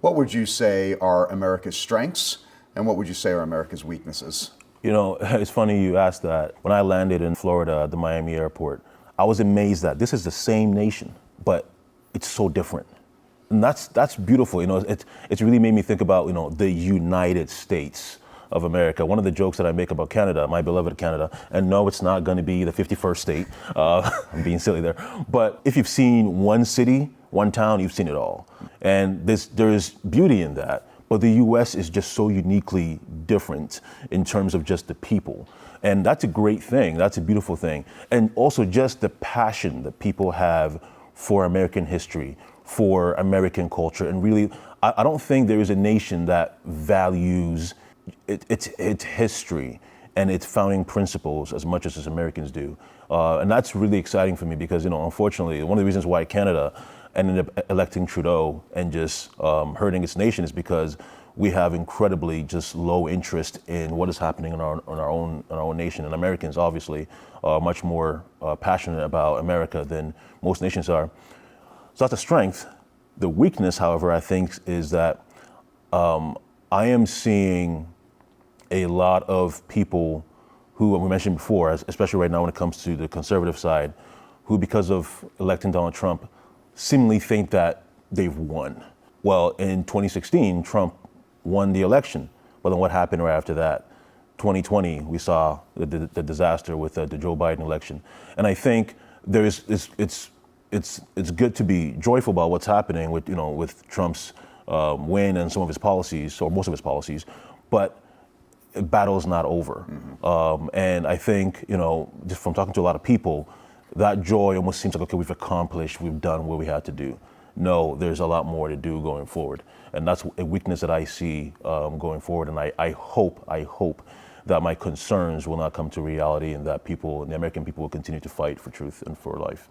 What would you say are America's strengths and what would you say are America's weaknesses? You know, it's funny you asked that. When I landed in Florida at the Miami airport, I was amazed that this is the same nation, but it's so different. And that's beautiful. You know, it's really made me think about, the United States of America. One of the jokes that I make about Canada, my beloved Canada, and no, it's not going to be the 51st state. I'm being silly there. But if you've seen one city, one town, you've seen it all. And there's beauty in that. But the US is just so uniquely different in terms of just the people. And that's a great thing. That's a beautiful thing. And also just the passion that people have for American history, for American culture. And really, I don't think there is a nation that values its history and its founding principles as much as Americans do. And that's really exciting for me because, unfortunately, one of the reasons why Canada ended up electing Trudeau and just hurting its nation is because we have incredibly just low interest in what is happening in our own nation. And Americans obviously are much more passionate about America than most nations are. So that's a strength. The weakness, however, I think is that I am seeing a lot of people who we mentioned before, especially right now when it comes to the conservative side, who because of electing Donald Trump seemingly think that they've won. Well, in 2016, Trump won the election, but then what happened right after that? 2020, we saw the disaster with the Joe Biden election, and I think it's good to be joyful about what's happening with Trump's win and some of his policies or most of his policies, but the battle is not over. And I think just from talking to a lot of people, that joy almost seems like, okay, we've accomplished, we've done what we had to do. No, there's a lot more to do going forward. And that's a weakness that I see going forward. And I hope that my concerns will not come to reality and that the American people will continue to fight for truth and for life.